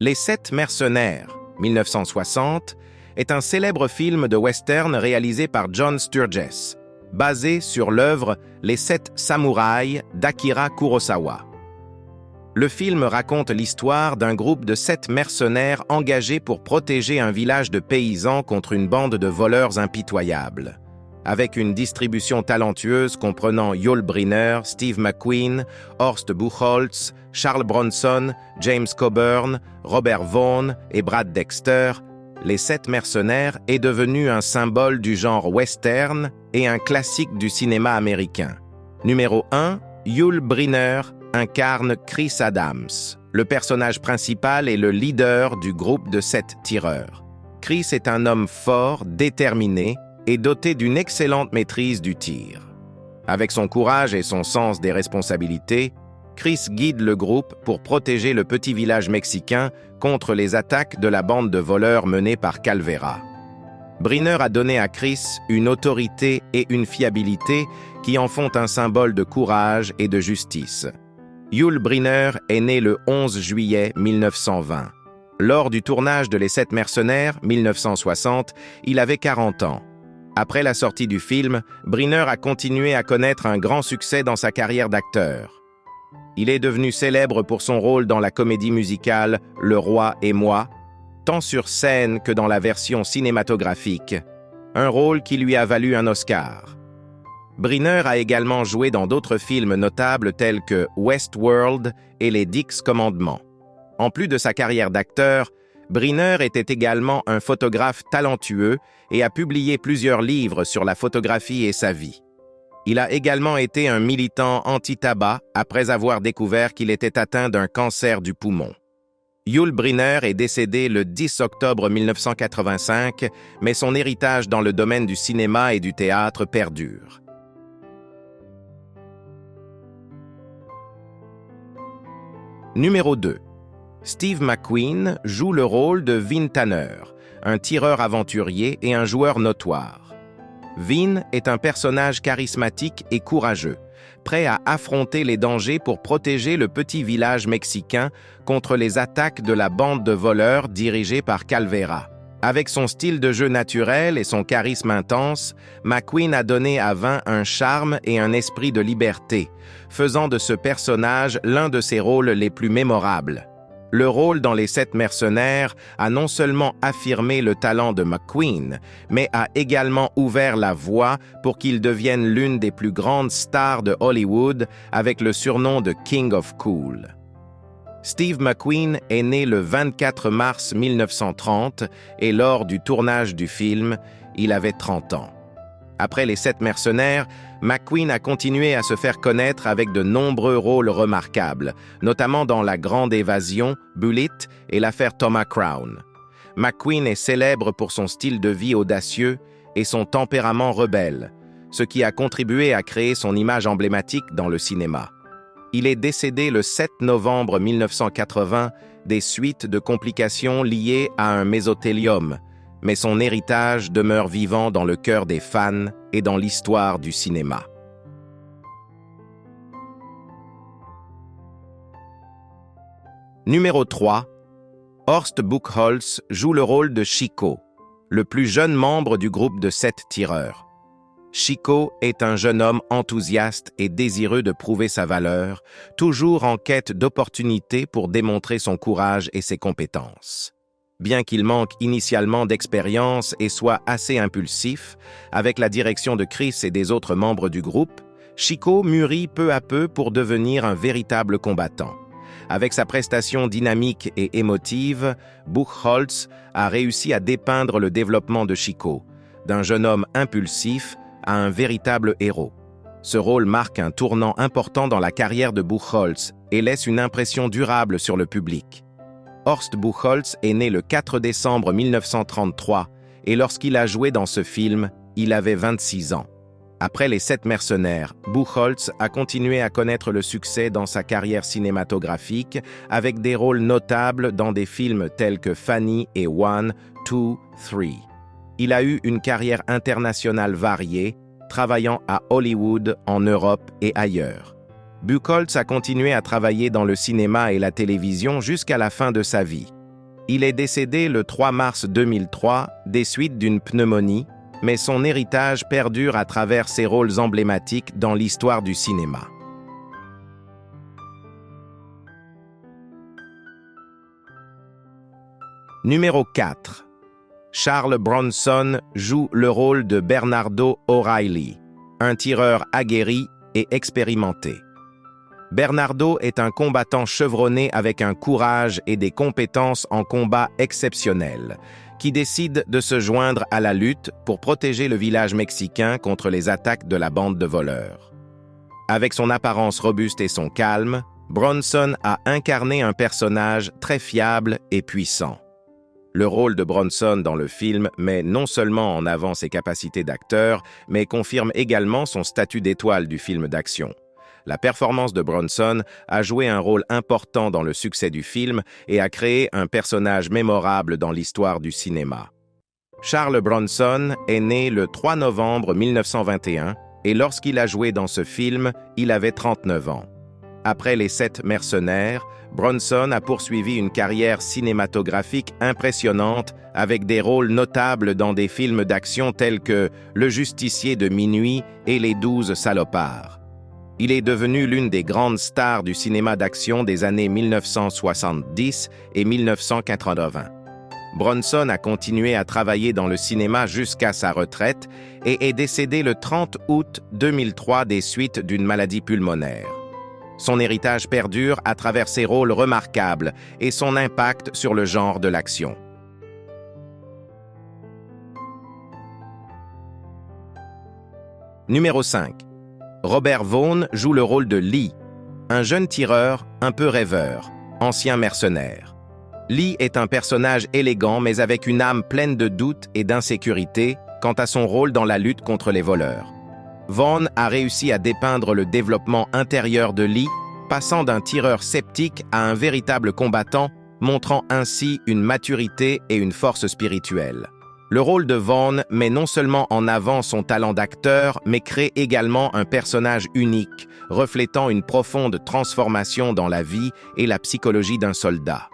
Les Sept Mercenaires, 1960, est un célèbre film de western réalisé par John Sturges, basé sur l'œuvre Les Sept Samouraïs d'Akira Kurosawa. Le film raconte l'histoire d'un groupe de 7 mercenaires engagés pour protéger un village de paysans contre une bande de voleurs impitoyables. Avec une distribution talentueuse comprenant Yul Brynner, Steve McQueen, Horst Buchholz, Charles Bronson, James Coburn, Robert Vaughn et Brad Dexter, Les Sept Mercenaires est devenu un symbole du genre western et un classique du cinéma américain. Numéro 1, Yul Brynner incarne Chris Adams. Le personnage principal est le leader du groupe de 7 tireurs. Chris est un homme fort, déterminé et doté d'une excellente maîtrise du tir. Avec son courage et son sens des responsabilités, Chris guide le groupe pour protéger le petit village mexicain contre les attaques de la bande de voleurs menée par Calvera. Brynner a donné à Chris une autorité et une fiabilité qui en font un symbole de courage et de justice. Yul Brynner est né le 11 juillet 1920. Lors du tournage de Les Sept Mercenaires, 1960, il avait 40 ans. Après la sortie du film, Brynner a continué à connaître un grand succès dans sa carrière d'acteur. Il est devenu célèbre pour son rôle dans la comédie musicale Le Roi et moi, tant sur scène que dans la version cinématographique, un rôle qui lui a valu un Oscar. Brynner a également joué dans d'autres films notables tels que Westworld et Les 10 Commandements. En plus de sa carrière d'acteur, Brynner était également un photographe talentueux et a publié plusieurs livres sur la photographie et sa vie. Il a également été un militant anti-tabac après avoir découvert qu'il était atteint d'un cancer du poumon. Yul Brynner est décédé le 10 octobre 1985, mais son héritage dans le domaine du cinéma et du théâtre perdure. Numéro 2. Steve McQueen joue le rôle de Vin Tanner, un tireur aventurier et un joueur notoire. Vin est un personnage charismatique et courageux, prêt à affronter les dangers pour protéger le petit village mexicain contre les attaques de la bande de voleurs dirigée par Calvera. Avec son style de jeu naturel et son charisme intense, McQueen a donné à Vin un charme et un esprit de liberté, faisant de ce personnage l'un de ses rôles les plus mémorables. Le rôle dans Les Sept Mercenaires a non seulement affirmé le talent de McQueen, mais a également ouvert la voie pour qu'il devienne l'une des plus grandes stars de Hollywood avec le surnom de King of Cool. Steve McQueen est né le 24 mars 1930 et lors du tournage du film, il avait 30 ans. Après Les Sept Mercenaires, McQueen a continué à se faire connaître avec de nombreux rôles remarquables, notamment dans La Grande Évasion, Bullitt et l'affaire Thomas Crown. McQueen est célèbre pour son style de vie audacieux et son tempérament rebelle, ce qui a contribué à créer son image emblématique dans le cinéma. Il est décédé le 7 novembre 1980 des suites de complications liées à un mésothéliome, mais son héritage demeure vivant dans le cœur des fans et dans l'histoire du cinéma. Numéro 3. Horst Buchholz joue le rôle de Chico, le plus jeune membre du groupe de 7 tireurs. Chico est un jeune homme enthousiaste et désireux de prouver sa valeur, toujours en quête d'opportunités pour démontrer son courage et ses compétences. Bien qu'il manque initialement d'expérience et soit assez impulsif, avec la direction de Chris et des autres membres du groupe, Chico mûrit peu à peu pour devenir un véritable combattant. Avec sa prestation dynamique et émotive, Buchholz a réussi à dépeindre le développement de Chico, d'un jeune homme impulsif à un véritable héros. Ce rôle marque un tournant important dans la carrière de Buchholz et laisse une impression durable sur le public. Horst Buchholz est né le 4 décembre 1933 et lorsqu'il a joué dans ce film, il avait 26 ans. Après Les Sept Mercenaires, Buchholz a continué à connaître le succès dans sa carrière cinématographique avec des rôles notables dans des films tels que Fanny et One, Two, Three. Il a eu une carrière internationale variée, travaillant à Hollywood, en Europe et ailleurs. Buchholz a continué à travailler dans le cinéma et la télévision jusqu'à la fin de sa vie. Il est décédé le 3 mars 2003 des suites d'une pneumonie, mais son héritage perdure à travers ses rôles emblématiques dans l'histoire du cinéma. Numéro 4. Charles Bronson joue le rôle de Bernardo O'Reilly, un tireur aguerri et expérimenté. Bernardo est un combattant chevronné avec un courage et des compétences en combat exceptionnelles, qui décide de se joindre à la lutte pour protéger le village mexicain contre les attaques de la bande de voleurs. Avec son apparence robuste et son calme, Bronson a incarné un personnage très fiable et puissant. Le rôle de Bronson dans le film met non seulement en avant ses capacités d'acteur, mais confirme également son statut d'étoile du film d'action. La performance de Bronson a joué un rôle important dans le succès du film et a créé un personnage mémorable dans l'histoire du cinéma. Charles Bronson est né le 3 novembre 1921 et lorsqu'il a joué dans ce film, il avait 39 ans. Après Les 7 mercenaires, Bronson a poursuivi une carrière cinématographique impressionnante avec des rôles notables dans des films d'action tels que Le Justicier de minuit et Les 12 salopards. Il est devenu l'une des grandes stars du cinéma d'action des années 1970 et 1980. Bronson a continué à travailler dans le cinéma jusqu'à sa retraite et est décédé le 30 août 2003 des suites d'une maladie pulmonaire. Son héritage perdure à travers ses rôles remarquables et son impact sur le genre de l'action. Numéro 5. Robert Vaughn joue le rôle de Lee, un jeune tireur un peu rêveur, ancien mercenaire. Lee est un personnage élégant mais avec une âme pleine de doutes et d'insécurité quant à son rôle dans la lutte contre les voleurs. Vaughn a réussi à dépeindre le développement intérieur de Lee, passant d'un tireur sceptique à un véritable combattant, montrant ainsi une maturité et une force spirituelle. Le rôle de Vaughn met non seulement en avant son talent d'acteur, mais crée également un personnage unique, reflétant une profonde transformation dans la vie et la psychologie d'un soldat.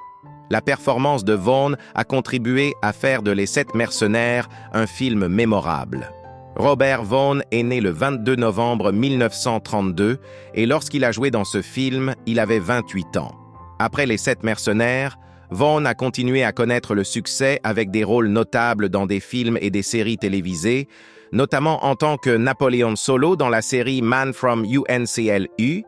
La performance de Vaughn a contribué à faire de Les 7 mercenaires un film mémorable. Robert Vaughn est né le 22 novembre 1932 et lorsqu'il a joué dans ce film, il avait 28 ans. Après Les 7 mercenaires, Vaughn a continué à connaître le succès avec des rôles notables dans des films et des séries télévisées, notamment en tant que Napoléon Solo dans la série Man from UNCLU.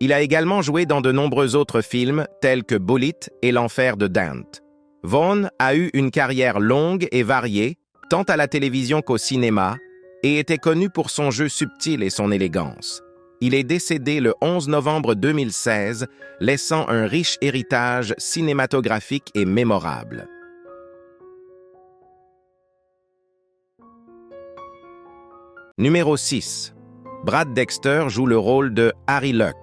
Il a également joué dans de nombreux autres films tels que Bullitt et L'Enfer de Dante. Vaughn a eu une carrière longue et variée, tant à la télévision qu'au cinéma, et était connu pour son jeu subtil et son élégance. Il est décédé le 11 novembre 2016, laissant un riche héritage cinématographique et mémorable. Numéro 6. Brad Dexter joue le rôle de Harry Luck,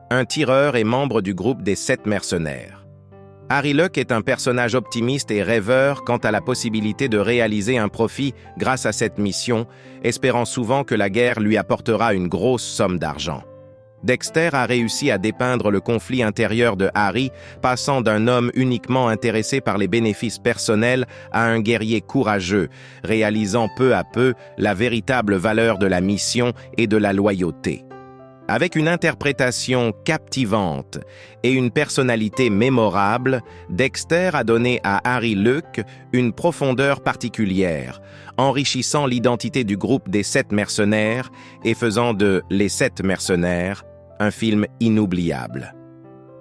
un tireur et membre du groupe des 7 mercenaires. Harry Luck est un personnage optimiste et rêveur quant à la possibilité de réaliser un profit grâce à cette mission, espérant souvent que la guerre lui apportera une grosse somme d'argent. Dexter a réussi à dépeindre le conflit intérieur de Harry, passant d'un homme uniquement intéressé par les bénéfices personnels à un guerrier courageux, réalisant peu à peu la véritable valeur de la mission et de la loyauté. Avec une interprétation captivante et une personnalité mémorable, Dexter a donné à Harry Luck une profondeur particulière, enrichissant l'identité du groupe des 7 mercenaires et faisant de Les 7 mercenaires un film inoubliable.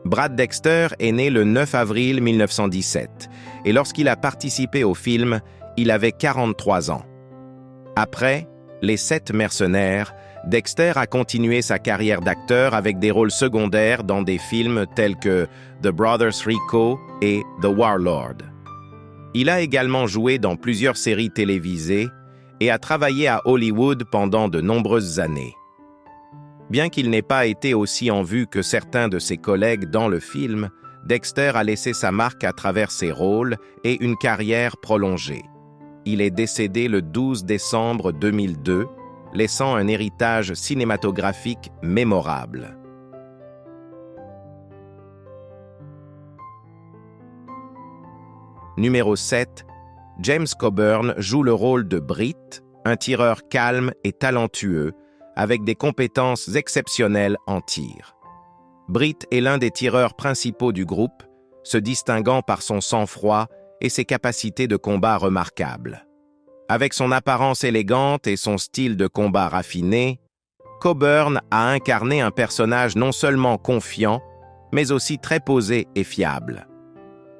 Brad Dexter est né le 9 avril 1917 et lorsqu'il a participé au film, il avait 43 ans. Après Les 7 mercenaires, Dexter a continué sa carrière d'acteur avec des rôles secondaires dans des films tels que The Brothers Rico et The Warlord. Il a également joué dans plusieurs séries télévisées et a travaillé à Hollywood pendant de nombreuses années. Bien qu'il n'ait pas été aussi en vue que certains de ses collègues dans le film, Dexter a laissé sa marque à travers ses rôles et une carrière prolongée. Il est décédé le 12 décembre 2002, laissant un héritage cinématographique mémorable. Numéro 7. James Coburn joue le rôle de Britt, un tireur calme et talentueux, avec des compétences exceptionnelles en tir. Britt est l'un des tireurs principaux du groupe, se distinguant par son sang-froid et ses capacités de combat remarquables. Avec son apparence élégante et son style de combat raffiné, Coburn a incarné un personnage non seulement confiant, mais aussi très posé et fiable.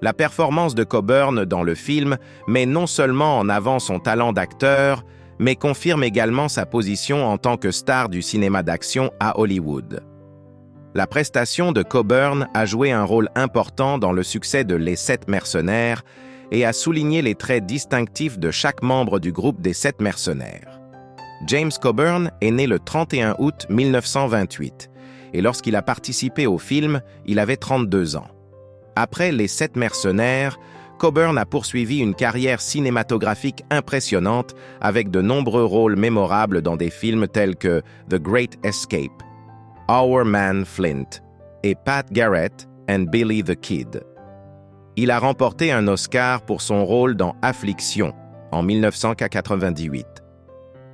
La performance de Coburn dans le film met non seulement en avant son talent d'acteur, mais confirme également sa position en tant que star du cinéma d'action à Hollywood. La prestation de Coburn a joué un rôle important dans le succès de Les 7 mercenaires et a souligné les traits distinctifs de chaque membre du groupe des 7 mercenaires. James Coburn est né le 31 août 1928 et lorsqu'il a participé au film, il avait 32 ans. Après Les 7 mercenaires, Coburn a poursuivi une carrière cinématographique impressionnante avec de nombreux rôles mémorables dans des films tels que The Great Escape, Our Man Flint et Pat Garrett and Billy the Kid. Il a remporté un Oscar pour son rôle dans Affliction en 1998.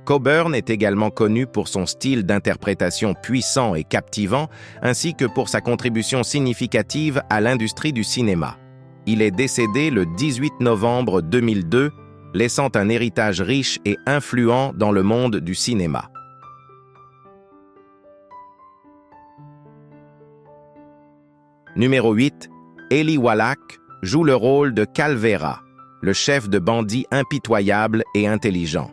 Coburn est également connu pour son style d'interprétation puissant et captivant, ainsi que pour sa contribution significative à l'industrie du cinéma. Il est décédé le 18 novembre 2002, laissant un héritage riche et influent dans le monde du cinéma. Numéro 8. Eli Wallach joue le rôle de Calvera, le chef de bandits impitoyable et intelligent.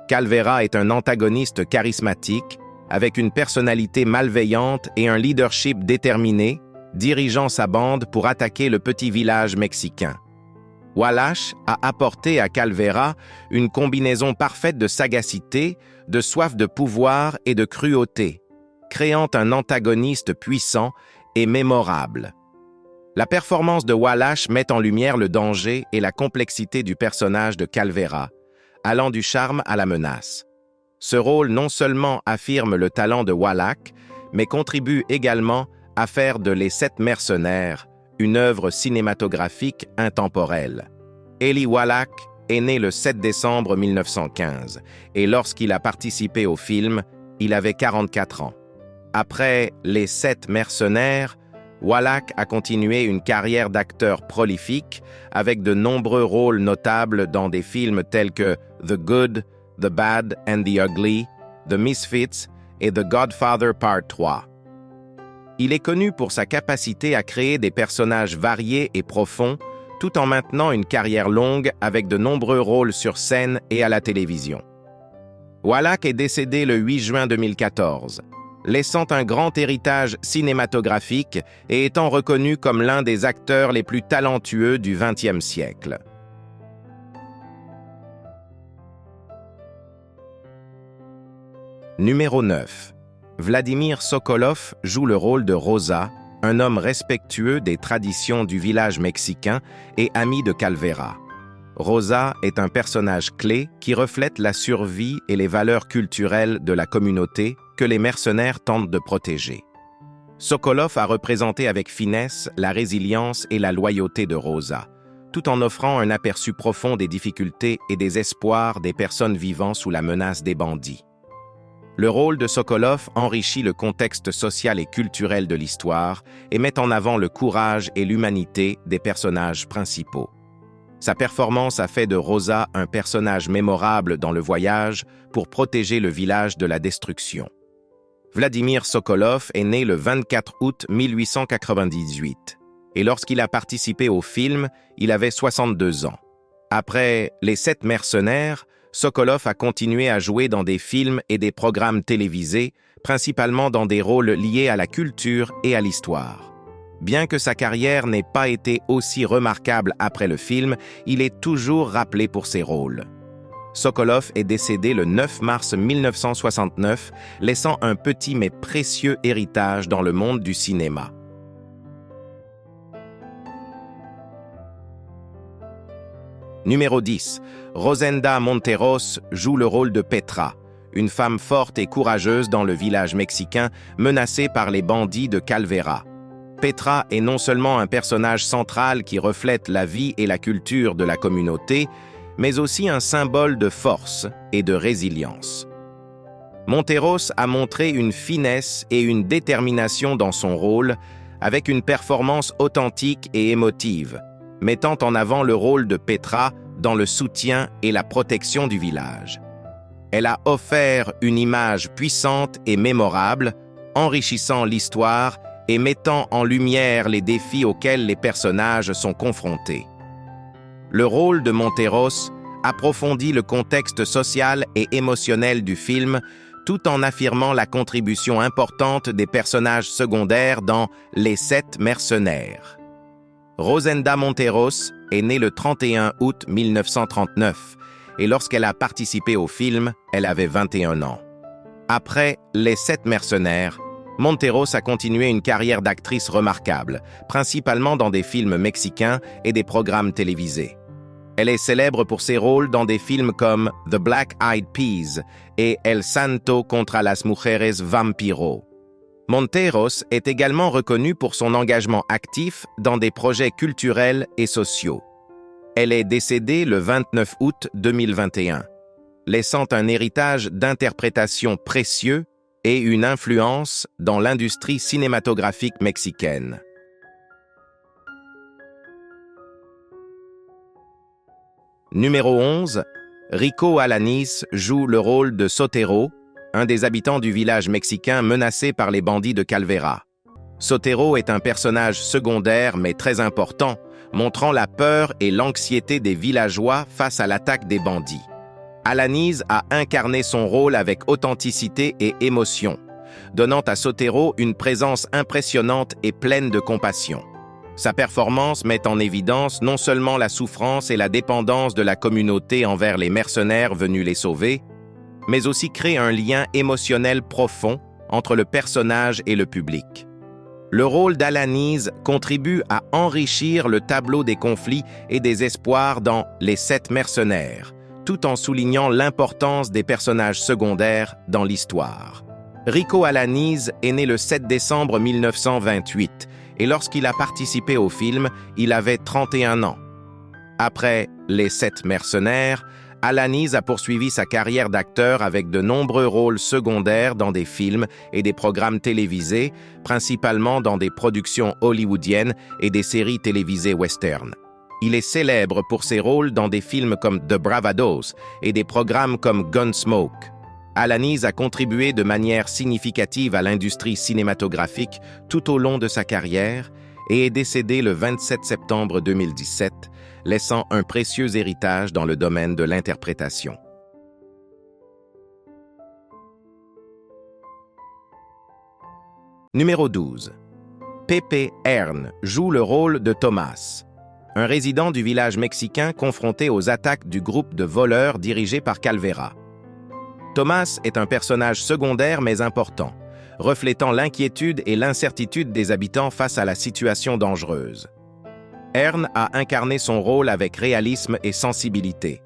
Calvera est un antagoniste charismatique, avec une personnalité malveillante et un leadership déterminé, dirigeant sa bande pour attaquer le petit village mexicain. Wallach a apporté à Calvera une combinaison parfaite de sagacité, de soif de pouvoir et de cruauté, créant un antagoniste puissant et mémorable. La performance de Wallach met en lumière le danger et la complexité du personnage de Calvera, allant du charme à la menace. Ce rôle non seulement affirme le talent de Wallach, mais contribue également à faire de Les 7 mercenaires une œuvre cinématographique intemporelle. Eli Wallach est né le 7 décembre 1915 et lorsqu'il a participé au film, il avait 44 ans. Après Les 7 mercenaires, Wallach a continué une carrière d'acteur prolifique avec de nombreux rôles notables dans des films tels que The Good, The Bad and the Ugly, The Misfits et The Godfather Part 3. Il est connu pour sa capacité à créer des personnages variés et profonds, tout en maintenant une carrière longue avec de nombreux rôles sur scène et à la télévision. Wallach est décédé le 8 juin 2014, laissant un grand héritage cinématographique et étant reconnu comme l'un des acteurs les plus talentueux du XXe siècle. Numéro 9. Vladimir Sokolov joue le rôle de Rosa, un homme respectueux des traditions du village mexicain et ami de Calvera. Rosa est un personnage clé qui reflète la survie et les valeurs culturelles de la communauté que les mercenaires tentent de protéger. Sokolov a représenté avec finesse la résilience et la loyauté de Rosa, tout en offrant un aperçu profond des difficultés et des espoirs des personnes vivant sous la menace des bandits. Le rôle de Sokolov enrichit le contexte social et culturel de l'histoire et met en avant le courage et l'humanité des personnages principaux. Sa performance a fait de Rosa un personnage mémorable dans le voyage pour protéger le village de la destruction. Vladimir Sokolov est né le 24 août 1898 et lorsqu'il a participé au film, il avait 62 ans. Après Les 7 mercenaires, Sokolov a continué à jouer dans des films et des programmes télévisés, principalement dans des rôles liés à la culture et à l'histoire. Bien que sa carrière n'ait pas été aussi remarquable après le film, il est toujours rappelé pour ses rôles. Sokolov est décédé le 9 mars 1969, laissant un petit mais précieux héritage dans le monde du cinéma. Numéro 10. Rosenda Monteros joue le rôle de Petra, une femme forte et courageuse dans le village mexicain menacée par les bandits de Calvera. Petra est non seulement un personnage central qui reflète la vie et la culture de la communauté, mais aussi un symbole de force et de résilience. Monteros a montré une finesse et une détermination dans son rôle, avec une performance authentique et émotive, mettant en avant le rôle de Petra dans le soutien et la protection du village. Elle a offert une image puissante et mémorable, enrichissant l'histoire et mettant en lumière les défis auxquels les personnages sont confrontés. Le rôle de Monteros approfondit le contexte social et émotionnel du film, tout en affirmant la contribution importante des personnages secondaires dans Les 7 mercenaires. Rosenda Monteros est née le 31 août 1939 et lorsqu'elle a participé au film, elle avait 21 ans. Après Les 7 mercenaires, Monteros a continué une carrière d'actrice remarquable, principalement dans des films mexicains et des programmes télévisés. Elle est célèbre pour ses rôles dans des films comme The Black Eyed Peas et El Santo contra las Mujeres Vampiro. Monteros est également reconnue pour son engagement actif dans des projets culturels et sociaux. Elle est décédée le 29 août 2021, laissant un héritage d'interprétation précieux et une influence dans l'industrie cinématographique mexicaine. Numéro 11, Rico Alanis joue le rôle de Sotero, un des habitants du village mexicain menacé par les bandits de Calvera. Sotero est un personnage secondaire mais très important, montrant la peur et l'anxiété des villageois face à l'attaque des bandits. Alanis a incarné son rôle avec authenticité et émotion, donnant à Sotero une présence impressionnante et pleine de compassion. Sa performance met en évidence non seulement la souffrance et la dépendance de la communauté envers les mercenaires venus les sauver, mais aussi crée un lien émotionnel profond entre le personnage et le public. Le rôle d'Alanis contribue à enrichir le tableau des conflits et des espoirs dans Les 7 mercenaires, tout en soulignant l'importance des personnages secondaires dans l'histoire. Rico Alanis est né le 7 décembre 1928 et lorsqu'il a participé au film, il avait 31 ans. Après Les 7 mercenaires, Alanis a poursuivi sa carrière d'acteur avec de nombreux rôles secondaires dans des films et des programmes télévisés, principalement dans des productions hollywoodiennes et des séries télévisées western. Il est célèbre pour ses rôles dans des films comme The Bravados et des programmes comme Gunsmoke. Alanis a contribué de manière significative à l'industrie cinématographique tout au long de sa carrière et est décédé le 27 septembre 2017, laissant un précieux héritage dans le domaine de l'interprétation. Numéro 12. Pepe Hearn joue le rôle de Thomas, un résident du village mexicain confronté aux attaques du groupe de voleurs dirigé par Calvera. Thomas est un personnage secondaire mais important, reflétant l'inquiétude et l'incertitude des habitants face à la situation dangereuse. Hearn a incarné son rôle avec réalisme et sensibilité,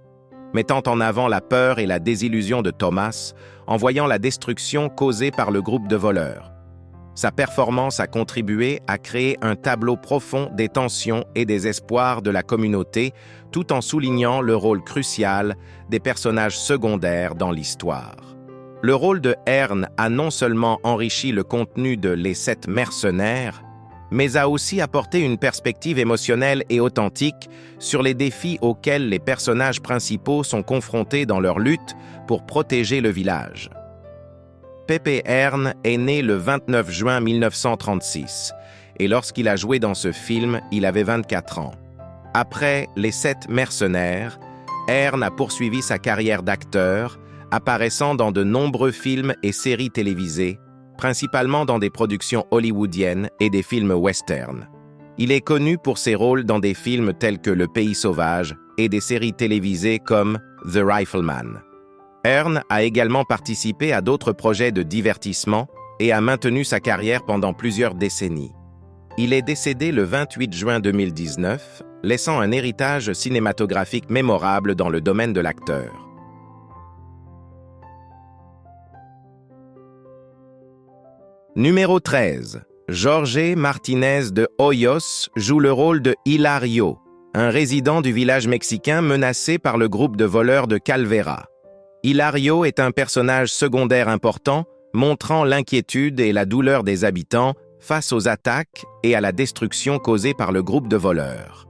mettant en avant la peur et la désillusion de Thomas en voyant la destruction causée par le groupe de voleurs. Sa performance a contribué à créer un tableau profond des tensions et des espoirs de la communauté, tout en soulignant le rôle crucial des personnages secondaires dans l'histoire. Le rôle de Hearn a non seulement enrichi le contenu de Les 7 mercenaires, mais a aussi apporté une perspective émotionnelle et authentique sur les défis auxquels les personnages principaux sont confrontés dans leur lutte pour protéger le village. Pepe Hearn est né le 29 juin 1936 et lorsqu'il a joué dans ce film, il avait 24 ans. Après Les 7 mercenaires, Hearn a poursuivi sa carrière d'acteur, apparaissant dans de nombreux films et séries télévisées, principalement dans des productions hollywoodiennes et des films western. Il est connu pour ses rôles dans des films tels que Le Pays sauvage et des séries télévisées comme The Rifleman. Hearn a également participé à d'autres projets de divertissement et a maintenu sa carrière pendant plusieurs décennies. Il est décédé le 28 juin 2019, laissant un héritage cinématographique mémorable dans le domaine de l'acteur. Numéro 13. Jorge Martinez de Hoyos joue le rôle de Hilario, un résident du village mexicain menacé par le groupe de voleurs de Calvera. Hilario est un personnage secondaire important, montrant l'inquiétude et la douleur des habitants face aux attaques et à la destruction causée par le groupe de voleurs.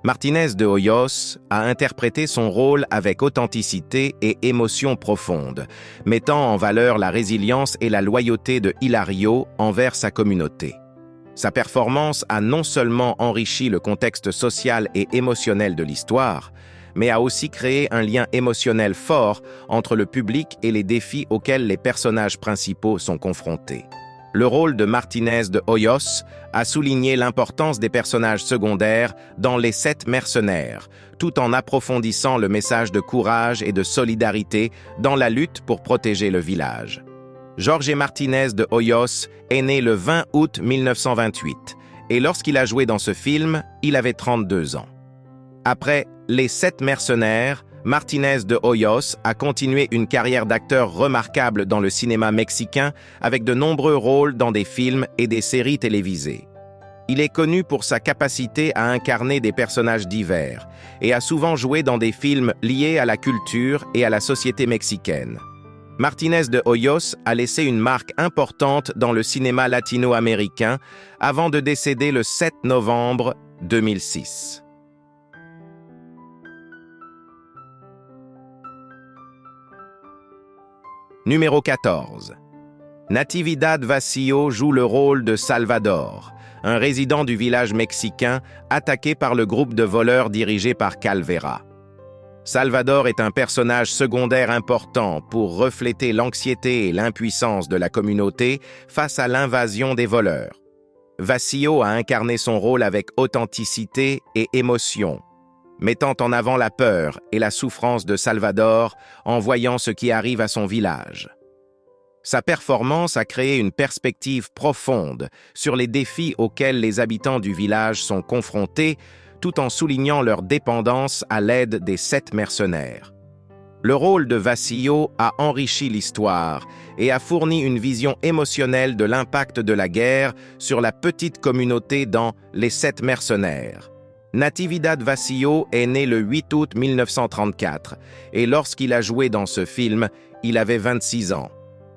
Martinez de Hoyos a interprété son rôle avec authenticité et émotion profonde, mettant en valeur la résilience et la loyauté de Hilario envers sa communauté. Sa performance a non seulement enrichi le contexte social et émotionnel de l'histoire, mais a aussi créé un lien émotionnel fort entre le public et les défis auxquels les personnages principaux sont confrontés. Le rôle de Martinez de Hoyos a souligné l'importance des personnages secondaires dans Les 7 mercenaires, tout en approfondissant le message de courage et de solidarité dans la lutte pour protéger le village. Jorge Martinez de Hoyos est né le 20 août 1928, et lorsqu'il a joué dans ce film, il avait 32 ans. Après Les 7 mercenaires, Martinez de Hoyos a continué une carrière d'acteur remarquable dans le cinéma mexicain avec de nombreux rôles dans des films et des séries télévisées. Il est connu pour sa capacité à incarner des personnages divers et a souvent joué dans des films liés à la culture et à la société mexicaine. Martinez de Hoyos a laissé une marque importante dans le cinéma latino-américain avant de décéder le 7 novembre 2006. Numéro 14. Natividad Vacío joue le rôle de Salvador, un résident du village mexicain attaqué par le groupe de voleurs dirigé par Calvera. Salvador est un personnage secondaire important pour refléter l'anxiété et l'impuissance de la communauté face à l'invasion des voleurs. Vacío a incarné son rôle avec authenticité et émotion, mettant en avant la peur et la souffrance de Salvador en voyant ce qui arrive à son village. Sa performance a créé une perspective profonde sur les défis auxquels les habitants du village sont confrontés, tout en soulignant leur dépendance à l'aide des 7 mercenaires. Le rôle de Vacío a enrichi l'histoire et a fourni une vision émotionnelle de l'impact de la guerre sur la petite communauté dans Les 7 mercenaires. Natividad Vacío est né le 8 août 1934 et lorsqu'il a joué dans ce film, il avait 26 ans.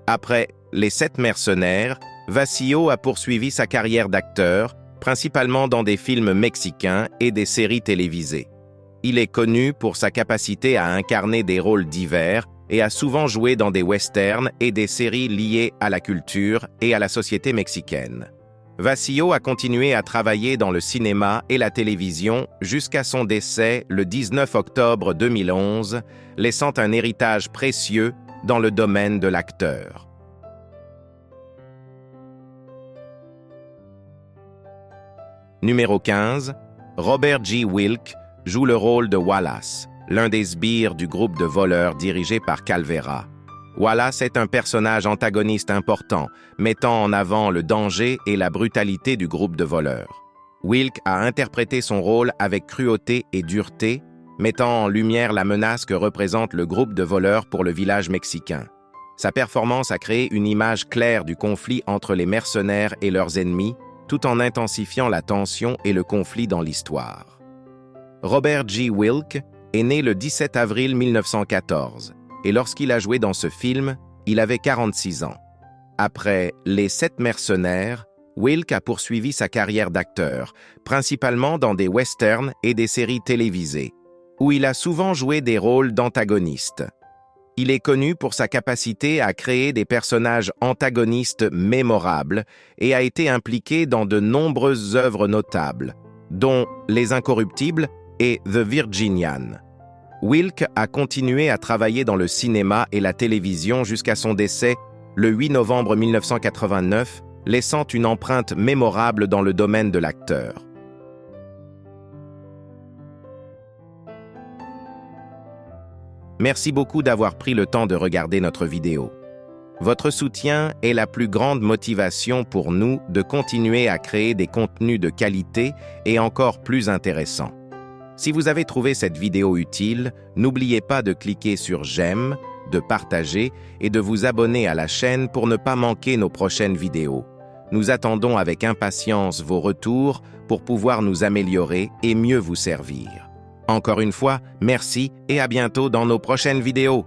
Après Les 7 mercenaires, Vacío a poursuivi sa carrière d'acteur, principalement dans des films mexicains et des séries télévisées. Il est connu pour sa capacité à incarner des rôles divers et a souvent joué dans des westerns et des séries liées à la culture et à la société mexicaine. Vacío a continué à travailler dans le cinéma et la télévision jusqu'à son décès le 19 octobre 2011, laissant un héritage précieux dans le domaine de l'acteur. Numéro 15. Robert G. Wilk joue le rôle de Wallace, l'un des sbires du groupe de voleurs dirigé par Calvera. Wallace est un personnage antagoniste important, mettant en avant le danger et la brutalité du groupe de voleurs. Wilk a interprété son rôle avec cruauté et dureté, mettant en lumière la menace que représente le groupe de voleurs pour le village mexicain. Sa performance a créé une image claire du conflit entre les mercenaires et leurs ennemis, tout en intensifiant la tension et le conflit dans l'histoire. Robert G. Wilk est né le 17 avril 1914. Et lorsqu'il a joué dans ce film, il avait 46 ans. Après Les 7 mercenaires, Wilk a poursuivi sa carrière d'acteur, principalement dans des westerns et des séries télévisées, où il a souvent joué des rôles d'antagonistes. Il est connu pour sa capacité à créer des personnages antagonistes mémorables et a été impliqué dans de nombreuses œuvres notables, dont Les Incorruptibles et The Virginian. Wilk a continué à travailler dans le cinéma et la télévision jusqu'à son décès le 8 novembre 1989, laissant une empreinte mémorable dans le domaine de l'acteur. Merci beaucoup d'avoir pris le temps de regarder notre vidéo. Votre soutien est la plus grande motivation pour nous de continuer à créer des contenus de qualité et encore plus intéressants. Si vous avez trouvé cette vidéo utile, n'oubliez pas de cliquer sur j'aime, de partager et de vous abonner à la chaîne pour ne pas manquer nos prochaines vidéos. Nous attendons avec impatience vos retours pour pouvoir nous améliorer et mieux vous servir. Encore une fois, merci et à bientôt dans nos prochaines vidéos.